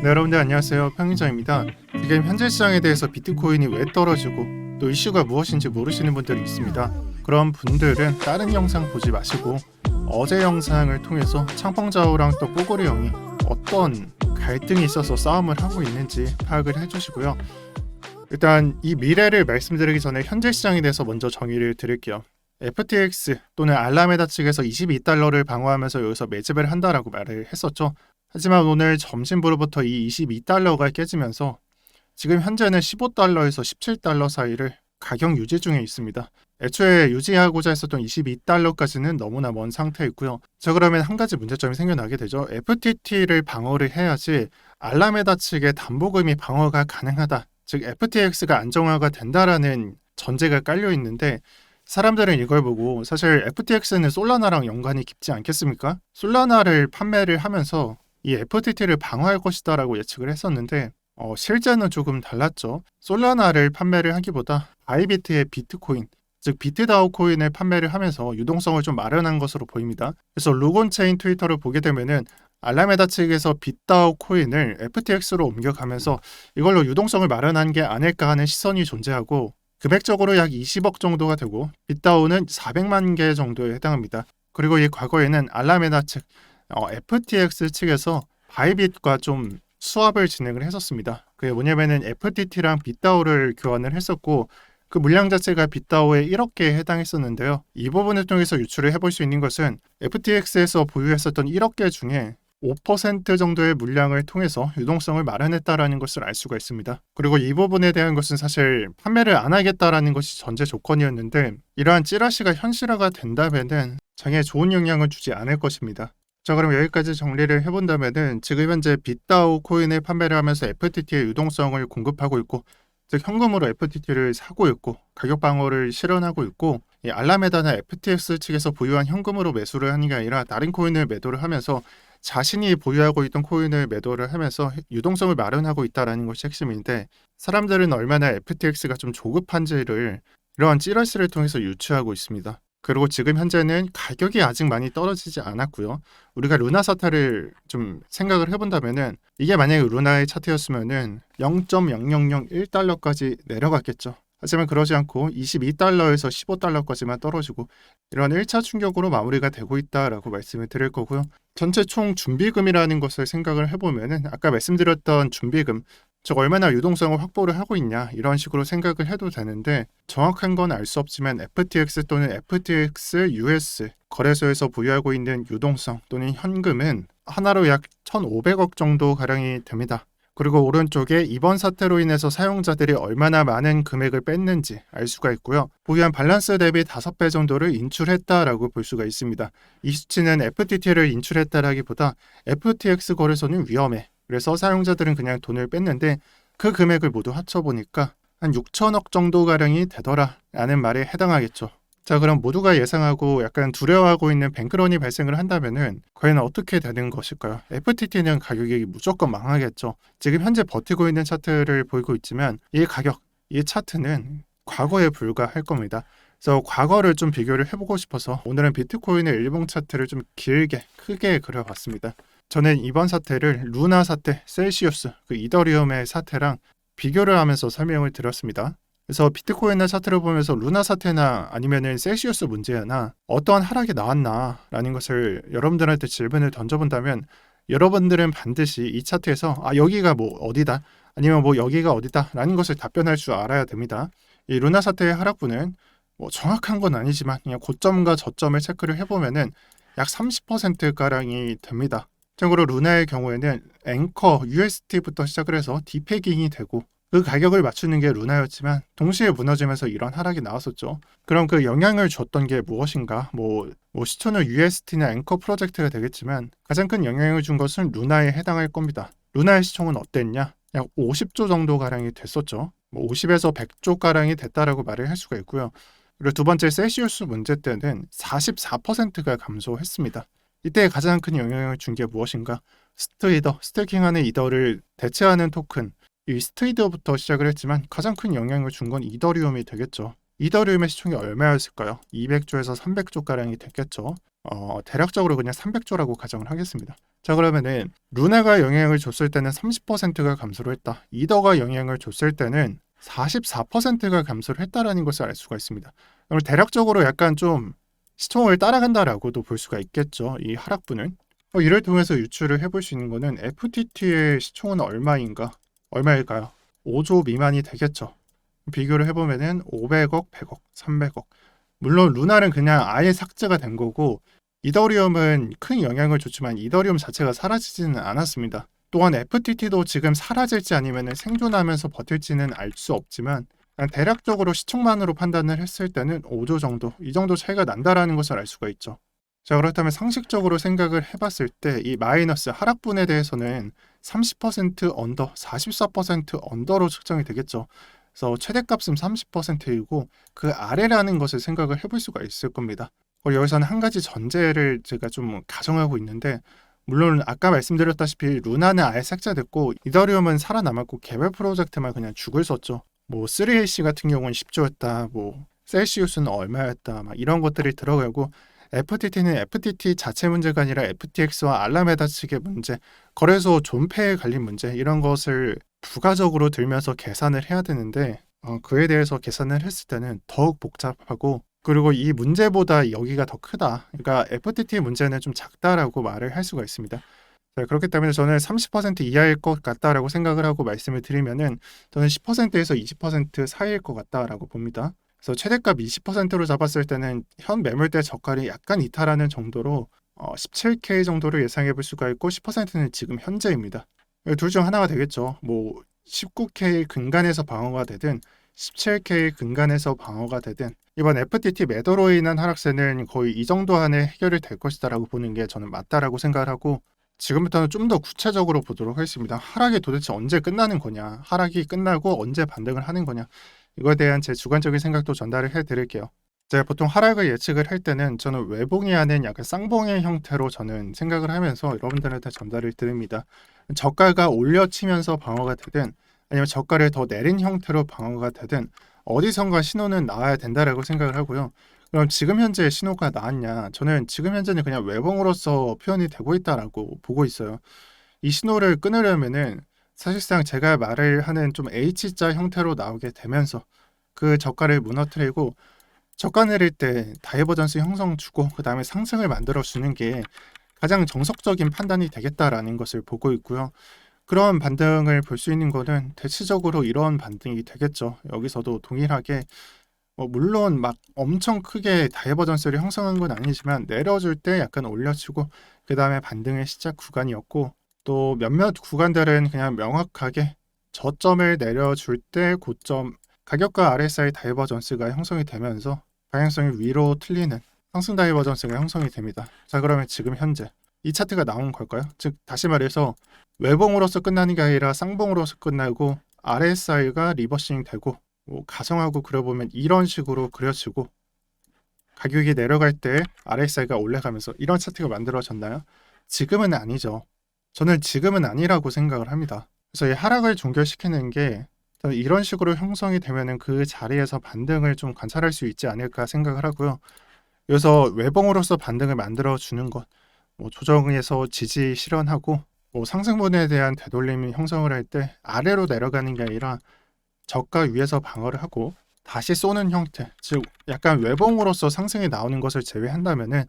네, 여러분들 안녕하세요. 평인정입니다. 지금 현재 시장에 대해서 비트코인이 왜 떨어지고 또 이슈가 무엇인지 모르시는 분들이 있습니다. 그런 분들은 다른 영상 보지 마시고 어제 영상을 통해서 창펑자오랑 또 뽀고리 형이 어떤 갈등이 있어서 싸움을 하고 있는지 파악을 해주시고요. 일단 이 미래를 말씀드리기 전에 현재 시장에 대해서 먼저 정의를 드릴게요. FTX 또는 알라메다 측에서 22달러를 방어하면서 여기서 매집을 한다라고 말을 했었죠. 하지만 오늘 점심부로부터 이 22달러가 깨지면서 지금 현재는 15달러에서 17달러 사이를 가격 유지 중에 있습니다. 애초에 유지하고자 했었던 22달러까지는 너무나 먼 상태이고요. 자, 그러면 한 가지 문제점이 생겨나게 되죠. FTT를 방어를 해야지 알라메다 측의 담보금이 방어가 가능하다. 즉 FTX가 안정화가 된다라는 전제가 깔려 있는데 사람들은 이걸 보고 사실 FTX는 솔라나랑 연관이 깊지 않겠습니까? 솔라나를 판매를 하면서 이 FTT를 방어할 것이다 라고 예측을 했었는데 실제는 조금 달랐죠. 솔라나를 판매를 하기보다 바이비트의 비트코인, 즉 비트다오 코인을 판매를 하면서 유동성을 좀 마련한 것으로 보입니다. 그래서 로건체인 트위터를 보게 되면은 알라메다 측에서 빗다오 코인을 FTX로 옮겨가면서 이걸로 유동성을 마련한 게 아닐까 하는 시선이 존재하고 금액적으로 약 20억 정도가 되고 빗다오는 400만 개 정도에 해당합니다. 그리고 이 과거에는 알라메다 측 FTX 측에서 바이빗과 좀 수합을 진행을 했었습니다. 그게 뭐냐면은 FTT랑 빗다오를 교환을 했었고 그 물량 자체가 빗다오의 1억 개에 해당했었는데요. 이 부분을 통해서 유출을 해볼 수 있는 것은 FTX에서 보유했었던 1억 개 중에 5% 정도의 물량을 통해서 유동성을 마련했다라는 것을 알 수가 있습니다. 그리고 이 부분에 대한 것은 사실 판매를 안 하겠다라는 것이 전제 조건이었는데 이러한 찌라시가 현실화가 된다면은 장에 좋은 영향을 주지 않을 것입니다. 자, 그럼 여기까지 정리를 해본다면은 지금 현재 빗다오 코인을 판매를 하면서 FTT의 유동성을 공급하고 있고 즉 현금으로 FTT를 사고 있고 가격 방어를 실현하고 있고 이 알라메다나 FTX 측에서 보유한 현금으로 매수를 하는 게 아니라 다른 코인을 매도를 하면서 자신이 보유하고 있던 코인을 매도를 하면서 유동성을 마련하고 있다는 것이 핵심인데 사람들은 얼마나 FTX가 좀 조급한지를 이러한 찌라시를 통해서 유추하고 있습니다. 그리고 지금 현재는 가격이 아직 많이 떨어지지 않았고요. 우리가 루나 사태를 좀 생각을 해본다면은 이게 만약에 루나의 차트였으면은 0.0001달러까지 내려갔겠죠. 하지만 그러지 않고 22달러에서 15달러까지만 떨어지고 이런 1차 충격으로 마무리가 되고 있다라고 말씀을 드릴 거고요. 전체 총 준비금이라는 것을 생각을 해보면은 아까 말씀드렸던 준비금 즉 얼마나 유동성을 확보를 하고 있냐 이런 식으로 생각을 해도 되는데 정확한 건 알 수 없지만 FTX 또는 FTX US 거래소에서 보유하고 있는 유동성 또는 현금은 하나로 약 1,500억 정도 가량이 됩니다. 그리고 오른쪽에 이번 사태로 인해서 사용자들이 얼마나 많은 금액을 뺐는지 알 수가 있고요. 보유한 밸런스 대비 5배 정도를 인출했다라고 볼 수가 있습니다. 이 수치는 FTT를 인출했다라기보다 FTX 거래소는 위험해. 그래서 사용자들은 그냥 돈을 뺐는데 그 금액을 모두 합쳐보니까 한 6천억 정도가량이 되더라라는 말에 해당하겠죠. 자, 그럼 모두가 예상하고 약간 두려워하고 있는 뱅크런이 발생을 한다면은 과연 어떻게 되는 것일까요? FTT는 가격이 무조건 망하겠죠. 지금 현재 버티고 있는 차트를 보이고 있지만 이 가격, 이 차트는 과거에 불과할 겁니다. 그래서 과거를 좀 비교를 해보고 싶어서 오늘은 비트코인의 일봉 차트를 좀 길게 크게 그려봤습니다. 저는 이번 사태를 루나 사태, 셀시우스, 그 이더리움의 사태랑 비교를 하면서 설명을 드렸습니다. 그래서 비트코인의 차트를 보면서 루나 사태나 아니면은 셀시우스 문제나 어떠한 하락이 나왔나 라는 것을 여러분들한테 질문을 던져본다면 여러분들은 반드시 이 차트에서 여기가 뭐 어디다 아니면 뭐 여기가 어디다 라는 것을 답변할 줄 알아야 됩니다. 이 루나 사태의 하락분은 뭐 정확한 건 아니지만 그냥 고점과 저점을 체크를 해보면은 약 30%가량이 됩니다. 참고로 루나의 경우에는 앵커 USD부터 시작을 해서 디pegging이 되고 그 가격을 맞추는 게 루나였지만 동시에 무너지면서 이런 하락이 나왔었죠. 그럼 그 영향을 줬던 게 무엇인가? 뭐 시초는 USD나 앵커 프로젝트가 되겠지만 가장 큰 영향을 준 것은 루나에 해당할 겁니다. 루나의 시총은 어땠냐? 약 50조 정도 가량이 됐었죠. 50에서 100조 가량이 됐다라고 말을 할 수가 있고요. 그리고 두 번째 셀시우스 문제 때는 44%가 감소했습니다. 이때 가장 큰 영향을 준 게 무엇인가? 스테이더, 스테이킹하는 이더를 대체하는 토큰, 이 스테이더부터 시작을 했지만 가장 큰 영향을 준 건 이더리움이 되겠죠. 이더리움의 시총이 얼마였을까요? 200조에서 300조가량이 됐겠죠. 대략적으로 그냥 300조라고 가정을 하겠습니다. 자, 그러면은 루나가 영향을 줬을 때는 30%가 감소를 했다. 이더가 영향을 줬을 때는 44%가 감소를 했다라는 것을 알 수가 있습니다. 그럼 대략적으로 약간 좀 시총을 따라간다라고도 볼 수가 있겠죠. 이 하락분은. 이를 통해서 유추를 해볼 수 있는 거는 FTT의 시총은 얼마인가? 얼마일까요? 5조 미만이 되겠죠. 비교를 해보면은 500억, 100억, 300억. 물론 루나는 그냥 아예 삭제가 된 거고 이더리움은 큰 영향을 줬지만 이더리움 자체가 사라지지는 않았습니다. 또한 FTT도 지금 사라질지 아니면 생존하면서 버틸지는 알 수 없지만 그냥 대략적으로 시총만으로 판단을 했을 때는 5조 정도, 이 정도 차이가 난다라는 것을 알 수가 있죠. 자, 그렇다면 상식적으로 생각을 해봤을 때 이 마이너스 하락분에 대해서는 30% 언더, 44% 언더로 측정이 되겠죠. 그래서 최대값은 30%이고 그 아래라는 것을 생각을 해볼 수가 있을 겁니다. 여기서는 한 가지 전제를 제가 좀 가정하고 있는데 물론 아까 말씀드렸다시피 루나는 아예 삭제됐고 이더리움은 살아남았고 개별 프로젝트만 그냥 죽을 썼죠. 뭐 3AC 같은 경우는 10조였다, 뭐 셀시우스는 얼마였다, 막 이런 것들이 들어가고 FTT는 FTT 자체 문제가 아니라 FTX와 알라메다 측의 문제, 거래소 존폐에 관린 문제 이런 것을 부가적으로 들면서 계산을 해야 되는데 그에 대해서 계산을 했을 때는 더욱 복잡하고 그리고 이 문제보다 여기가 더 크다. 그러니까 FTT 문제는 좀 작다라고 말을 할 수가 있습니다. 자, 그렇기 때문에 저는 30% 이하일 것 같다라고 생각을 하고 말씀을 드리면은 저는 10%에서 20% 사이일 것 같다라고 봅니다. 그래서 최대값 20%로 잡았을 때는 현 매물대 저가를 약간 이탈하는 정도로 17K 정도를 예상해 볼 수가 있고 10%는 지금 현재입니다. 둘 중 하나가 되겠죠. 뭐 19K 근간에서 방어가 되든 17K 근간에서 방어가 되든 이번 FTT 매도로 인한 하락세는 거의 이 정도 안에 해결이 될 것이다라고 보는 게 저는 맞다라고 생각을 하고 지금부터는 좀 더 구체적으로 보도록 하겠습니다. 하락이 도대체 언제 끝나는 거냐? 하락이 끝나고 언제 반등을 하는 거냐? 이거에 대한 제 주관적인 생각도 전달을 해드릴게요. 제가 보통 하락을 예측을 할 때는 저는 외봉이 아닌 약간 쌍봉의 형태로 저는 생각을 하면서 여러분들한테 전달을 드립니다. 저가가 올려치면서 방어가 되든 아니면 저가를 더 내린 형태로 방어가 되든 어디선가 신호는 나와야 된다라고 생각을 하고요. 그럼 지금 현재 신호가 나왔냐? 저는 지금 현재는 그냥 외봉으로서 표현이 되고 있다라고 보고 있어요. 이 신호를 끊으려면은 사실상 제가 말을 하는 좀 H자 형태로 나오게 되면서 그 저가를 무너뜨리고 저가 내릴 때 다이버전스 형성 주고 그 다음에 상승을 만들어 주는 게 가장 정석적인 판단이 되겠다라는 것을 보고 있고요. 그런 반등을 볼 수 있는 거는 대체적으로 이런 반등이 되겠죠. 여기서도 동일하게 물론 막 엄청 크게 다이버전스를 형성한 건 아니지만 내려줄 때 약간 올려치고 그 다음에 반등의 시작 구간이었고 또 몇몇 구간들은 그냥 명확하게 저점을 내려줄 때 고점 가격과 RSI 다이버전스가 형성이 되면서 방향성이 위로 틀리는 상승 다이버전스가 형성이 됩니다. 자, 그러면 지금 현재 이 차트가 나온 걸까요? 즉 다시 말해서 외봉으로서 끝나는 게 아니라 쌍봉으로서 끝나고 RSI가 리버싱 되고 가정하고 그려보면 이런 식으로 그려지고 가격이 내려갈 때 RSI가 올라가면서 이런 차트가 만들어졌나요? 지금은 아니죠. 저는 지금은 아니라고 생각을 합니다. 그래서 이 하락을 종결시키는 게 이런 식으로 형성이 되면은 그 자리에서 반등을 좀 관찰할 수 있지 않을까 생각을 하고요. 그래서 외봉으로서 반등을 만들어 주는 것, 조정에서 지지 실현하고 상승분에 대한 되돌림이 형성을 할 때 아래로 내려가는 게 아니라 저가 위에서 방어를 하고 다시 쏘는 형태, 즉 약간 외봉으로서 상승이 나오는 것을 제외한다면은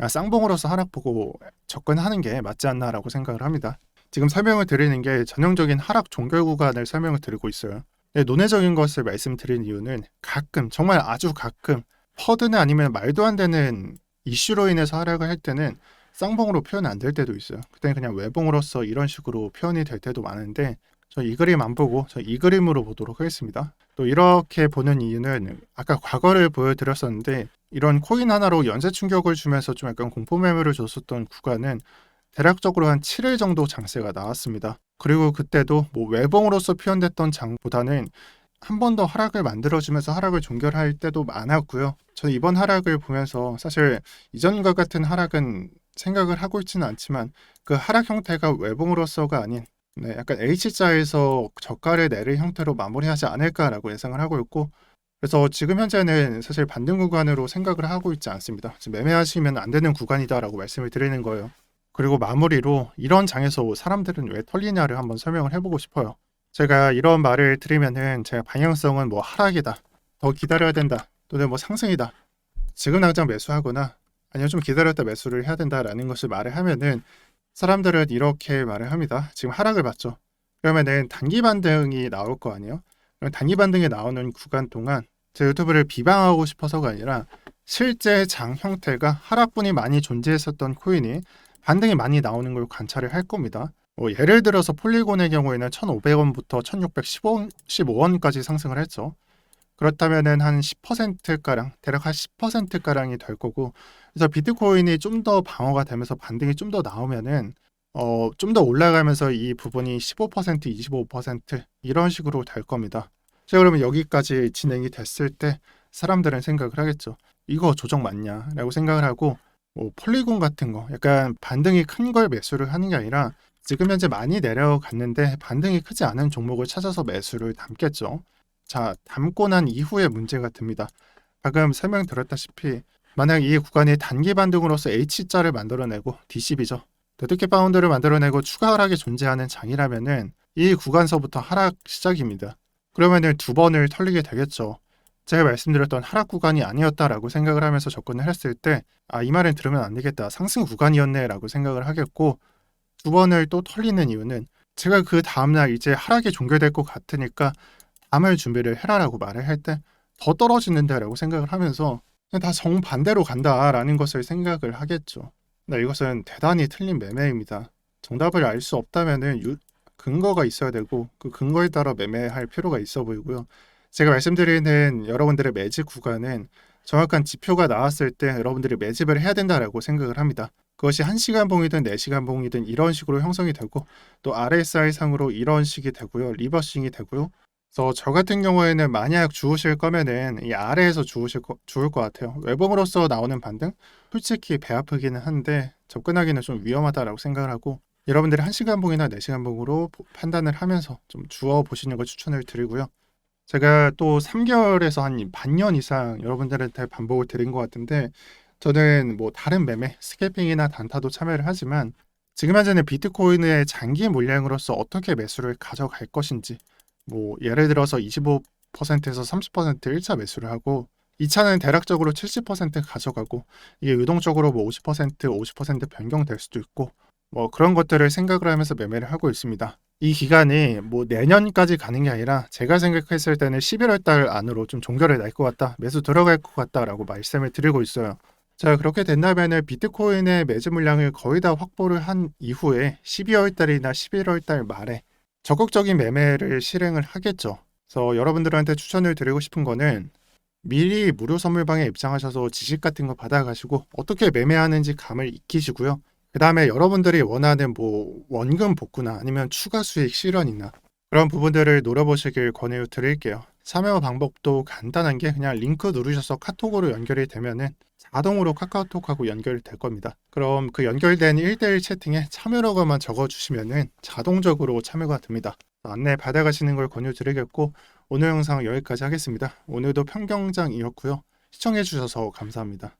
쌍봉으로서 하락 보고 접근하는 게 맞지 않나라고 생각을 합니다. 지금 설명을 드리는 게 전형적인 하락 종결 구간을 설명을 드리고 있어요. 논리적인 것을 말씀드린 이유는 가끔, 정말 아주 가끔 퍼드는 아니면 말도 안 되는 이슈로 인해서 하락을 할 때는 쌍봉으로 표현 안 될 때도 있어요. 그때는 그냥 외봉으로서 이런 식으로 표현이 될 때도 많은데 저 이 그림 안 보고 저 이 그림으로 보도록 하겠습니다. 또 이렇게 보는 이유는 아까 과거를 보여드렸었는데 이런 코인 하나로 연쇄 충격을 주면서 좀 약간 공포 매물을 줬었던 구간은 대략적으로 한 7일 정도 장세가 나왔습니다. 그리고 그때도 외봉으로서 표현됐던 장보다는 한 번 더 하락을 만들어주면서 하락을 종결할 때도 많았고요. 저는 이번 하락을 보면서 사실 이전과 같은 하락은 생각을 하고 있지는 않지만 그 하락 형태가 외봉으로서가 아닌 약간 H자에서 저가를 내릴 형태로 마무리하지 않을까라고 예상을 하고 있고 그래서 지금 현재는 사실 반등 구간으로 생각을 하고 있지 않습니다. 지금 매매하시면 안 되는 구간이다라고 말씀을 드리는 거예요. 그리고 마무리로 이런 장에서 사람들은 왜 털리냐를 한번 설명을 해보고 싶어요. 제가 이런 말을 들으면은 제 방향성은 뭐 하락이다, 더 기다려야 된다, 또는 뭐 상승이다, 지금 당장 매수하거나 아니면 좀 기다렸다 매수를 해야 된다라는 것을 말을 하면은 사람들은 이렇게 말을 합니다. 지금 하락을 봤죠. 그러면은 단기 반등이 나올 거 아니에요? 그럼 단기 반등이 나오는 구간 동안 제 유튜브를 비방하고 싶어서가 아니라 실제 장 형태가 하락분이 많이 존재했었던 코인이 반등이 많이 나오는 걸 관찰을 할 겁니다. 뭐 예를 들어서 폴리곤의 경우에는 1,500원부터 1,615원까지 상승을 했죠. 그렇다면은 한 10%가량, 대략 한 10%가량이 될 거고, 그래서 비트코인이 좀 더 방어가 되면서 반등이 좀 더 나오면은 좀 더 올라가면서 이 부분이 15%, 25% 이런 식으로 될 겁니다. 자, 그러면 여기까지 진행이 됐을 때 사람들은 생각을 하겠죠. 이거 조정 맞냐라고 생각을 하고, 뭐 폴리곤 같은 거 약간 반등이 큰 걸 매수를 하는 게 아니라 지금 현재 많이 내려갔는데 반등이 크지 않은 종목을 찾아서 매수를 담겠죠. 자, 담고 난 이후에 문제가 듭니다. 방금 설명드렸다시피 만약 이 구간이 단기 반등으로서 H자를 만들어내고 DCB죠. 데드캣 바운드를 만들어내고 추가 하락이 존재하는 장이라면은 이 구간서부터 하락 시작입니다. 그러면은 두 번을 털리게 되겠죠. 제가 말씀드렸던 하락 구간이 아니었다라고 생각을 하면서 접근을 했을 때 이 말은 들으면 안 되겠다. 상승 구간이었네라고 생각을 하겠고, 두 번을 또 털리는 이유는 제가 그 다음날 이제 하락이 종결될 것 같으니까 다음을 준비를 해라라고 말을 할 때 더 떨어지는데라고 생각을 하면서 그냥 다 정반대로 간다라는 것을 생각을 하겠죠. 근데 이것은 대단히 틀린 매매입니다. 정답을 알 수 없다면은 근거가 있어야 되고 그 근거에 따라 매매할 필요가 있어 보이고요. 제가 말씀드리는 여러분들의 매집 구간은 정확한 지표가 나왔을 때 여러분들이 매집을 해야 된다라고 생각을 합니다. 그것이 1시간 봉이든 4시간 봉이든 이런 식으로 형성이 되고 또 RSI 상으로 이런 식이 되고요. 리버싱이 되고요. 그래서 저 같은 경우에는 만약 주우실 거면은 이 아래에서 주울 것 같아요. 외봉으로서 나오는 반등? 솔직히 배 아프기는 한데 접근하기는 좀 위험하다라고 생각을 하고, 여러분들이 1시간 봉이나 4시간 봉으로 판단을 하면서 좀 주워 보시는 걸 추천을 드리고요. 제가 또 3개월에서 한 반년 이상 여러분들한테 반복을 드린 것 같은데, 저는 뭐 다른 매매, 스캐핑이나 단타도 참여를 하지만 지금 현재는 비트코인의 장기 물량으로서 어떻게 매수를 가져갈 것인지, 뭐 예를 들어서 25%에서 30% 1차 매수를 하고 2차는 대략적으로 70% 가져가고, 이게 유동적으로 뭐 50% 변경될 수도 있고, 뭐 그런 것들을 생각을 하면서 매매를 하고 있습니다. 이 기간이 뭐 내년까지 가는 게 아니라 제가 생각했을 때는 11월 달 안으로 좀 종결이 날 것 같다, 매수 들어갈 것 같다라고 말씀을 드리고 있어요. 자, 그렇게 된다면은 비트코인의 매집 물량을 거의 다 확보를 한 이후에 12월 달이나 11월 달 말에 적극적인 매매를 실행을 하겠죠. 그래서 여러분들한테 추천을 드리고 싶은 거는 미리 무료 선물방에 입장하셔서 지식 같은 거 받아가시고 어떻게 매매하는지 감을 익히시고요. 그 다음에 여러분들이 원하는 뭐 원금 복구나 아니면 추가 수익 실현이나 그런 부분들을 노려보시길 권해 드릴게요. 참여 방법도 간단한 게 그냥 링크 누르셔서 카톡으로 연결이 되면은 자동으로 카카오톡하고 연결이 될 겁니다. 그럼 그 연결된 1대1 채팅에 참여라고만 적어주시면은 자동적으로 참여가 됩니다. 안내 받아가시는 걸 권유드리겠고, 오늘 영상 여기까지 하겠습니다. 오늘도 평경장이었고요. 시청해주셔서 감사합니다.